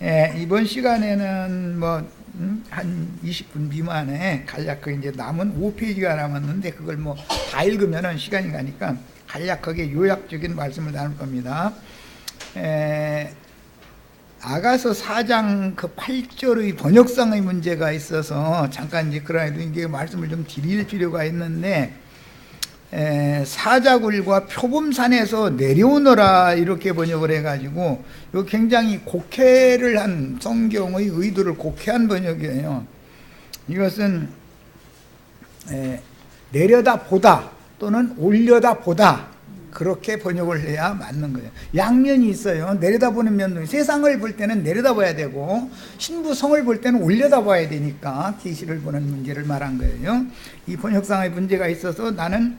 이번 시간에는 한 20분 미만에 간략하게 이제 남은 5페이지가 남았는데 그걸 다 읽으면은 시간이 가니까 간략하게 요약적인 말씀을 나눌 겁니다. 아가서 4장 그 8절의 번역상의 문제가 있어서 잠깐 이제 그러나도 이게 말씀을 좀 드릴 필요가 있는데, 사자굴과 표범산에서 내려오너라 이렇게 번역을 해가지고 요 굉장히 곡해를 한 성경의 의도를 곡해한 번역이에요. 이것은 내려다 보다 또는 올려다 보다 그렇게 번역을 해야 맞는 거예요. 양면이 있어요. 내려다보는 면도 세상을 볼 때는 내려다봐야 되고 신부성을 볼 때는 올려다봐야 되니까 계시를 보는 문제를 말한 거예요. 이 번역상의 문제가 있어서 나는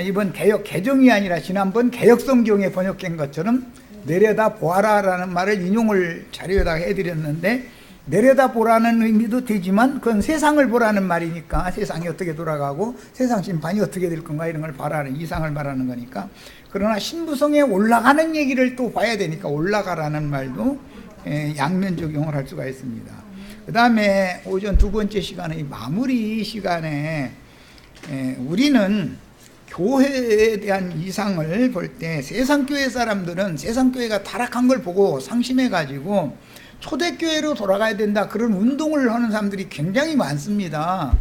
이번 개정이 아니라 지난번 개역성경에 번역한 것처럼 내려다 보아라라는 말을 인용을 자료에다가 해드렸는데, 내려다 보라는 의미도 되지만 그건 세상을 보라는 말이니까 세상이 어떻게 돌아가고 세상 심판이 어떻게 될 건가 이런 걸 바라는 이상을 말하는 거니까, 그러나 신부성에 올라가는 얘기를 또 봐야 되니까 올라가라는 말도 양면 적용을 할 수가 있습니다. 그 다음에 오전 두 번째 시간의 마무리 시간에 우리는 교회에 대한 이상을 볼 때 세상교회 사람들은 세상교회가 타락한 걸 보고 상심해가지고 초대교회로 돌아가야 된다 그런 운동을 하는 사람들이 굉장히 많습니다.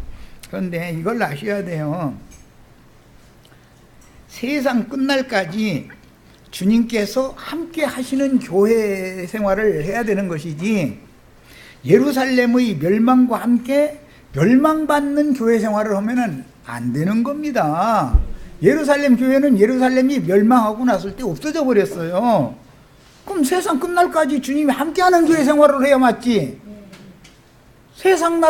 그런데 이걸 아셔야 돼요. 세상 끝날까지 주님께서 함께 하시는 교회 생활을 해야 되는 것이지, 예루살렘의 멸망과 함께 멸망받는 교회 생활을 하면은 안 되는 겁니다. 예루살렘 교회는 예루살렘이 멸망하고 났을 때 없어져 버렸어요. 그럼 세상 끝날까지 주님이 함께하는 교회 생활을 해야 맞지. 세상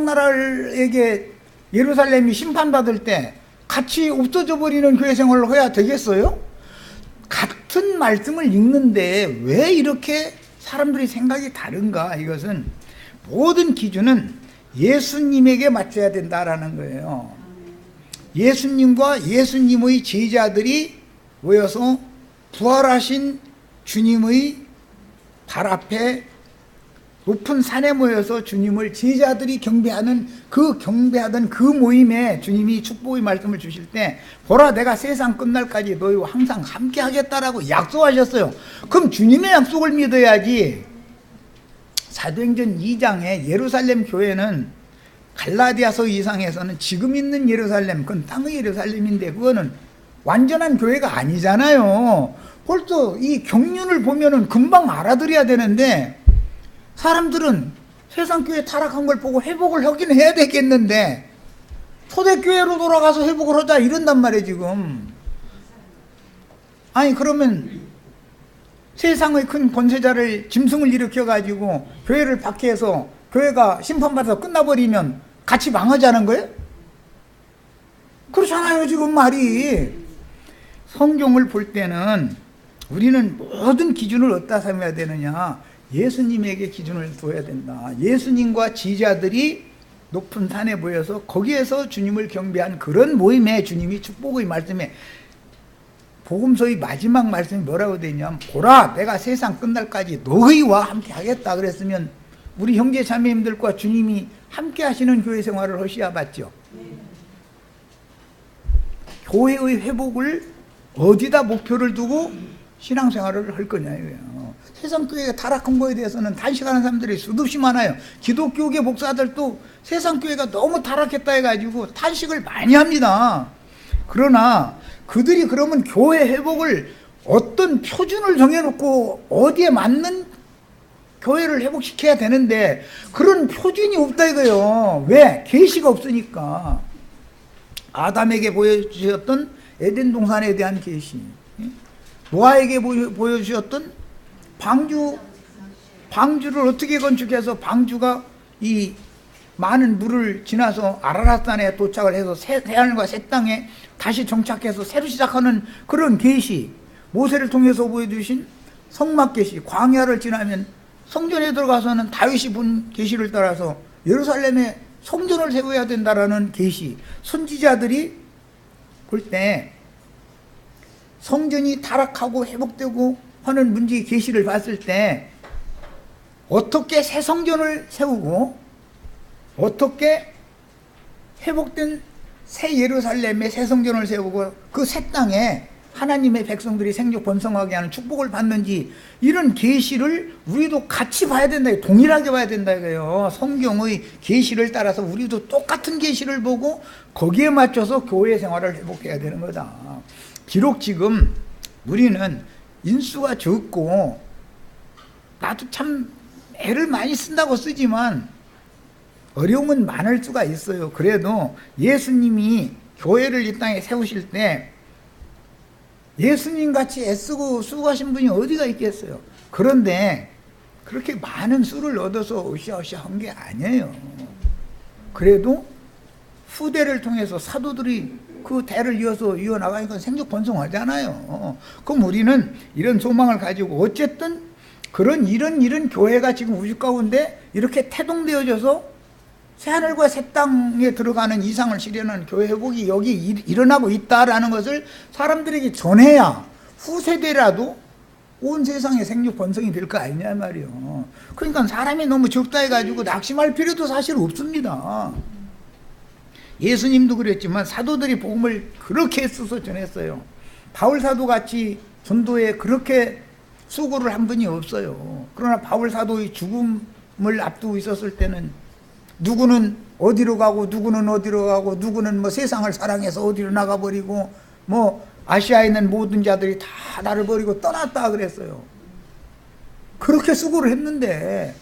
나라에게 예루살렘이 심판받을 때 같이 없어져 버리는 교회 생활을 해야 되겠어요? 같은 말씀을 읽는데 왜 이렇게 사람들이 생각이 다른가? 이것은 모든 기준은 예수님에게 맞춰야 된다라는 거예요. 예수님과 예수님의 제자들이 모여서 부활하신 주님의 발 앞에 높은 산에 모여서 주님을 제자들이 경배하던 그 모임에 주님이 축복의 말씀을 주실 때, 보라 내가 세상 끝날까지 너희와 항상 함께 하겠다라고 약속하셨어요. 그럼 주님의 약속을 믿어야지. 사도행전 2장에 예루살렘 교회는 갈라디아서 이상에서는 지금 있는 예루살렘, 그건 땅의 예루살렘인데 그거는 완전한 교회가 아니잖아요. 벌써 이 경륜을 보면은 금방 알아들어야 되는데, 사람들은 세상교회 타락한 걸 보고 회복을 하긴 해야 되겠는데 초대교회로 돌아가서 회복을 하자 이런단 말이에요 지금. 아니 그러면 세상의 큰 권세자를 짐승을 일으켜가지고 교회를 박해해서 교회가 심판받아서 끝나버리면 같이 망하자는 거예요? 그렇잖아요 지금 말이. 성경을 볼 때는 우리는 모든 기준을 어디다 삼아야 되느냐, 예수님에게 기준을 둬야 된다. 예수님과 지자들이 높은 산에 모여서 거기에서 주님을 경배한 그런 모임에 주님이 축복의 말씀에, 복음서의 마지막 말씀이 뭐라고 되냐면, 보라 내가 세상 끝날까지 너희와 함께 하겠다 그랬으면 우리 형제 자매님들과 주님이 함께 하시는 교회 생활을 하셔야 맞죠. 교회의 회복을 어디다 목표를 두고 신앙생활을 할 거냐고요. 세상 교회가 타락한 거에 대해서는 탄식하는 사람들이 수없이 많아요. 기독교계 목사들도 세상 교회가 너무 타락했다 해가지고 탄식을 많이 합니다. 그러나 그들이 그러면 교회 회복을 어떤 표준을 정해놓고 어디에 맞는 교회를 회복시켜야 되는데 그런 표준이 없다 이거예요. 왜? 계시가 없으니까. 아담에게 보여주셨던 에덴 동산에 대한 계시, 노아에게 보여주셨던 방주를 어떻게 건축해서 방주가 이 많은 물을 지나서 아라랏산에 도착을 해서 새하늘과 새 땅에 다시 정착해서 새로 시작하는 그런 계시, 모세를 통해서 보여주신 성막 계시, 광야를 지나면 성전에 들어가서는 다윗이 본 계시를 따라서 예루살렘에 성전을 세워야 된다라는 계시, 선지자들이 볼 때 성전이 타락하고 회복되고 하는 문제의 계시를 봤을 때 어떻게 새 성전을 세우고 어떻게 회복된 새 예루살렘의 새 성전을 세우고 그 새 땅에 하나님의 백성들이 생육 번성하게 하는 축복을 받는지, 이런 계시를 우리도 같이 봐야 된다, 동일하게 봐야 된다 이거예요. 성경의 계시를 따라서 우리도 똑같은 계시를 보고 거기에 맞춰서 교회 생활을 회복해야 되는 거다. 비록 지금 우리는 인수가 적고 나도 참 애를 많이 쓴다고 쓰지만 어려움은 많을 수가 있어요. 그래도 예수님이 교회를 이 땅에 세우실 때 예수님 같이 애쓰고 수고하신 분이 어디가 있겠어요. 그런데 그렇게 많은 수를 얻어서 으쌰으쌰 한 게 아니에요. 그래도 후대를 통해서 사도들이 그 대를 이어나가니까 생적 번성하잖아요. 그럼 우리는 이런 소망을 가지고 어쨌든 이런 교회가 지금 우주 가운데 이렇게 태동되어져서 새하늘과 새 땅에 들어가는 이상을 실현하는 교회 회복이 여기 일어나고 있다라는 것을 사람들에게 전해야 후세대라도 온 세상에 생육 번성이 될 거 아니냐 말이요. 그러니까 사람이 너무 적다 해가지고 낙심할 필요도 사실 없습니다. 예수님도 그랬지만 사도들이 복음을 그렇게 애써서 전했어요. 바울 사도같이 전도에 그렇게 수고를 한 분이 없어요. 그러나 바울 사도의 죽음을 앞두고 있었을 때는 누구는 어디로 가고 누구는 어디로 가고 누구는 뭐 세상을 사랑해서 어디로 나가버리고 뭐 아시아에 있는 모든 자들이 다 나를 버리고 떠났다 그랬어요. 그렇게 수고를 했는데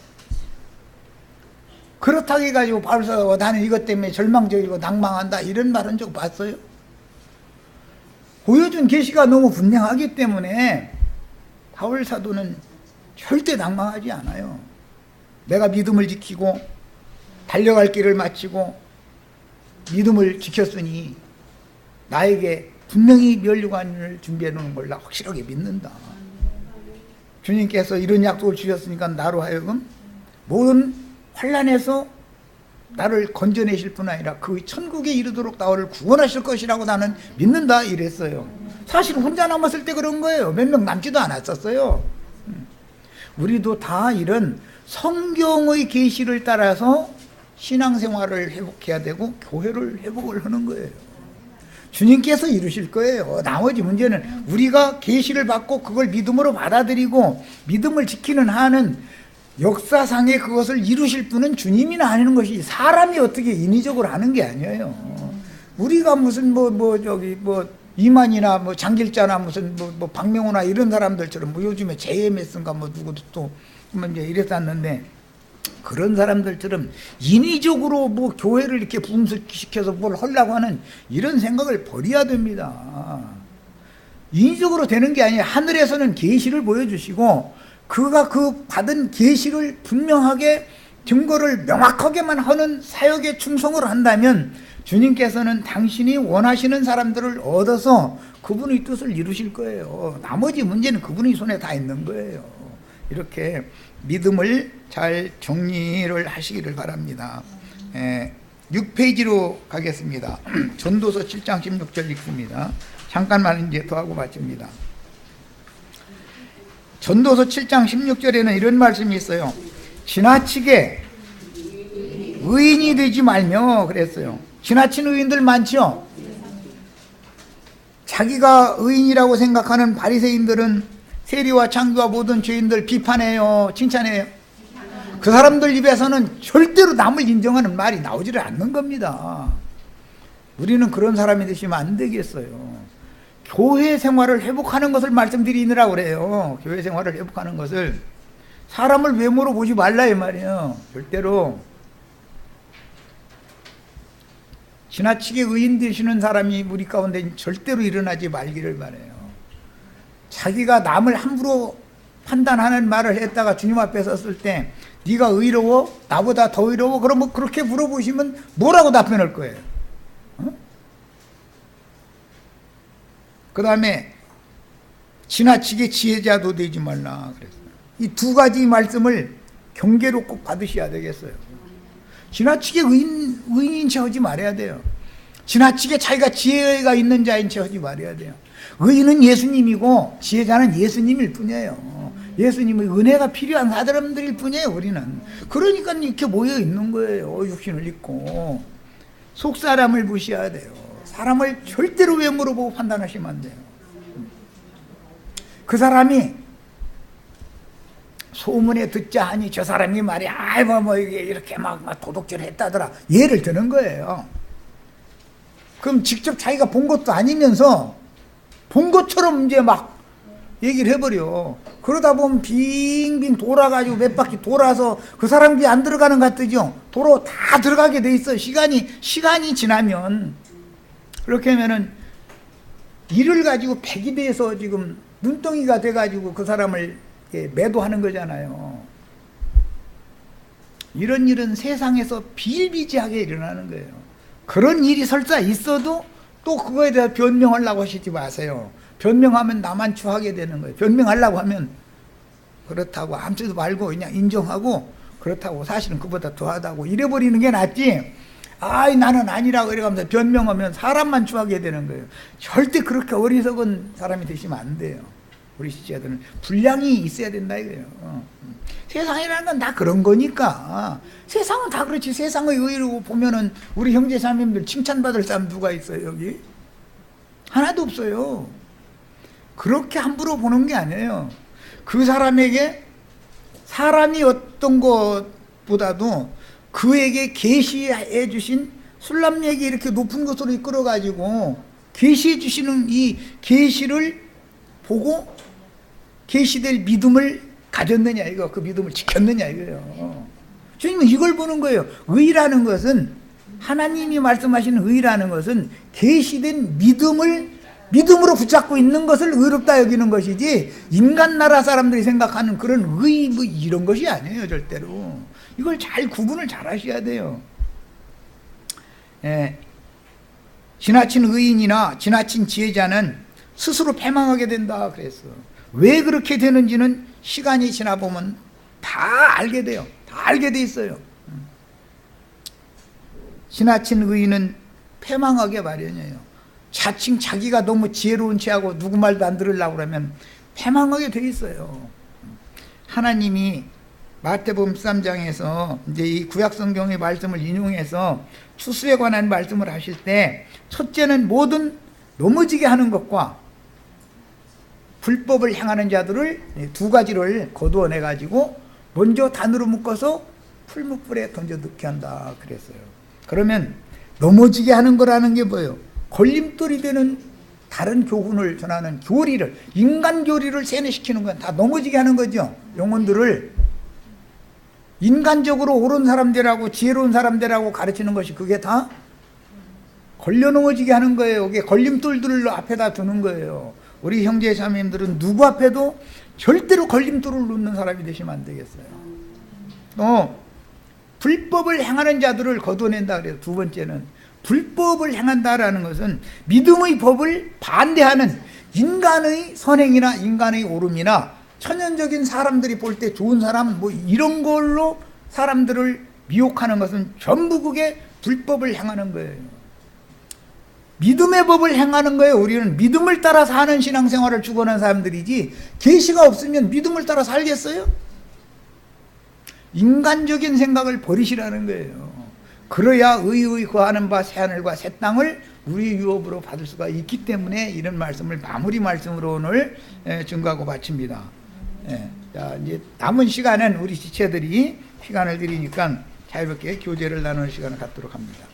그렇다고 해가지고 바울 사도가 나는 이것 때문에 절망적이고 낭망한다 이런 말 한 적 봤어요? 보여준 계시가 너무 분명하기 때문에 바울 사도는 절대 낭망하지 않아요. 내가 믿음을 지키고 달려갈 길을 마치고 믿음을 지켰으니 나에게 분명히 면류관을 준비해 놓은 걸 나 확실하게 믿는다. 주님께서 이런 약속을 주셨으니까 나로 하여금 모든 환난에서 나를 건져내실 뿐 아니라 그 천국에 이르도록 나를 구원하실 것이라고 나는 믿는다 이랬어요. 사실 혼자 남았을 때 그런 거예요. 몇 명 남지도 않았었어요. 우리도 다 이런 성경의 계시를 따라서 신앙생활을 회복해야 되고 교회를 회복을 하는 거예요. 주님께서 이루실 거예요. 나머지 문제는 우리가 계시를 받고 그걸 믿음으로 받아들이고 믿음을 지키는 한은 역사상에 그것을 이루실 분은 주님이나 하는 것이 사람이 어떻게 인위적으로 하는 게 아니에요. 우리가 무슨 이만이나 뭐 장길자나 무슨 뭐 박명호나 이런 사람들처럼 뭐 요즘에 JMS인가 뭐 누구도 또 이제 이랬었는데 그런 사람들처럼 인위적으로 뭐 교회를 이렇게 붕괴시켜서 뭘 하려고 하는 이런 생각을 버려야 됩니다. 인위적으로 되는 게 아니에요. 하늘에서는 계시를 보여주시고 그가 그 받은 계시를 분명하게 증거를 명확하게만 하는 사역에 충성을 한다면 주님께서는 당신이 원하시는 사람들을 얻어서 그분의 뜻을 이루실 거예요. 나머지 문제는 그분의 손에 다 있는 거예요. 이렇게 믿음을 잘 정리를 하시기를 바랍니다. 6페이지로 가겠습니다. 전도서 7장 16절 읽습니다. 잠깐만 이제 더 하고 마칩니다. 전도서 7장 16절에는 이런 말씀이 있어요. 지나치게 의인이 되지 말며 그랬어요. 지나친 의인들 많죠? 자기가 의인이라고 생각하는 바리새인들은 세리와 창기와 모든 죄인들 비판해요, 칭찬해요. 그 사람들 입에서는 절대로 남을 인정하는 말이 나오지를 않는 겁니다. 우리는 그런 사람이 되시면 안 되겠어요. 교회 생활을 회복하는 것을 말씀드리느라고 그래요. 교회 생활을 회복하는 것을. 사람을 외모로 보지 말라 이 말이에요. 절대로. 지나치게 의인 되시는 사람이 우리 가운데 절대로 일어나지 말기를 바라요. 자기가 남을 함부로 판단하는 말을 했다가 주님 앞에 섰을 때 네가 의로워? 나보다 더 의로워? 그러면 그렇게 물어보시면 뭐라고 답변할 거예요? 그 다음에 지나치게 지혜자도 되지 말라 그랬어요. 이 두 가지 말씀을 경계로 꼭 받으셔야 되겠어요. 지나치게 의인인 체 하지 말아야 돼요. 지나치게 자기가 지혜가 있는 자인 체 하지 말아야 돼요. 의인은 예수님이고 지혜자는 예수님일 뿐이에요. 예수님의 은혜가 필요한 사람들일 뿐이에요, 우리는. 그러니까 이렇게 모여 있는 거예요. 육신을 입고. 속 사람을 무시해야 돼요. 사람을 절대로 외모로 보고 판단하시면 안 돼요. 그 사람이 소문에 듣자 하니 저 사람이 말이야, 이렇게 막 도둑질 했다더라. 예를 드는 거예요. 그럼 직접 자기가 본 것도 아니면서 본 것처럼 이제 막 얘기를 해버려. 그러다 보면 빙빙 돌아가지고 몇 바퀴 돌아서 그 사람 귀에 안 들어가는 것 같죠? 도로 다 들어가게 돼 있어. 시간이 지나면. 그렇게 하면은 일을 가지고 백이 돼서 지금 눈덩이가 돼가지고 그 사람을 매도하는 거잖아요. 이런 일은 세상에서 비일비재하게 일어나는 거예요. 그런 일이 설사 있어도 또 그거에 대해서 변명하려고 하시지 마세요. 변명하면 나만 추하게 되는 거예요. 변명하려고 하면 그렇다고 아무것도 말고 그냥 인정하고 그렇다고 사실은 그보다 더하다고 이래버리는 게 낫지. 나는 아니라고 이래가면서 변명하면 사람만 추하게 되는 거예요. 절대 그렇게 어리석은 사람이 되시면 안 돼요. 우리 시체들은 분량이 있어야 된다 이거예요. 세상이라는 건 다 그런 거니까. 세상은 다 그렇지. 세상의 의로 보면은 우리 형제 자매님들 칭찬받을 사람 누가 있어요 여기? 하나도 없어요. 그렇게 함부로 보는 게 아니에요. 그 사람에게 사람이 어떤 것보다도 그에게 계시해 주신 술람에게 이렇게 높은 것으로 이끌어 가지고 계시해 주시는 이 계시를 보고 계시될 믿음을 가졌느냐 이거, 그 믿음을 지켰느냐 이거예요. 주님은 이걸 보는 거예요. 의라는 것은, 하나님이 말씀하시는 의라는 것은 계시된 믿음으로 붙잡고 있는 것을 의롭다 여기는 것이지, 인간 나라 사람들이 생각하는 그런 의 이런 것이 아니에요 절대로. 이걸 잘 구분을 잘 하셔야 돼요. 지나친 의인이나 지나친 지혜자는 스스로 패망하게 된다 그랬어. 왜 그렇게 되는지는 시간이 지나보면 다 알게 돼요. 다 알게 돼 있어요. 지나친 의인은 패망하게 마련이에요. 자칭 자기가 너무 지혜로운 체하고 누구 말도 안 들으려고 그러면 패망하게 돼 있어요. 하나님이 마태복음 13장에서 이제 이 구약성경의 말씀을 인용해서 추수에 관한 말씀을 하실 때, 첫째는 모든 넘어지게 하는 것과 불법을 행하는 자들을 두 가지를 거두어내 가지고 먼저 단으로 묶어서 풀무불에 던져 넣게 한다 그랬어요. 그러면 넘어지게 하는 거라는 게 뭐예요? 걸림돌이 되는 다른 교훈을 전하는 교리를, 인간 교리를 세뇌시키는 건 다 넘어지게 하는 거죠. 영혼들을 인간적으로 옳은 사람들하고 지혜로운 사람들하고 가르치는 것이 그게 다 걸려 넘어지게 하는 거예요. 이게 걸림돌들을 앞에다 두는 거예요. 우리 형제 자매님들은 누구 앞에도 절대로 걸림돌을 놓는 사람이 되시면 안 되겠어요. 불법을 행하는 자들을 거둬낸다 그래요. 두 번째는 불법을 행한다라는 것은 믿음의 법을 반대하는 인간의 선행이나 인간의 옳음이나 천연적인 사람들이 볼 때 좋은 사람 이런 걸로 사람들을 미혹하는 것은 전부 그게 불법을 행하는 거예요. 믿음의 법을 행하는 거예요. 우리는 믿음을 따라 사는 신앙생활을 추구하는 사람들이지, 계시가 없으면 믿음을 따라 살겠어요? 인간적인 생각을 버리시라는 거예요. 그래야 의의 거하는 바 새하늘과 새 땅을 우리 유업으로 받을 수가 있기 때문에 이런 말씀을 마무리 말씀으로 오늘 증거하고 바칩니다. 자, 이제 남은 시간은 우리 지체들이 시간을 드리니까 자유롭게 교제를 나누는 시간을 갖도록 합니다.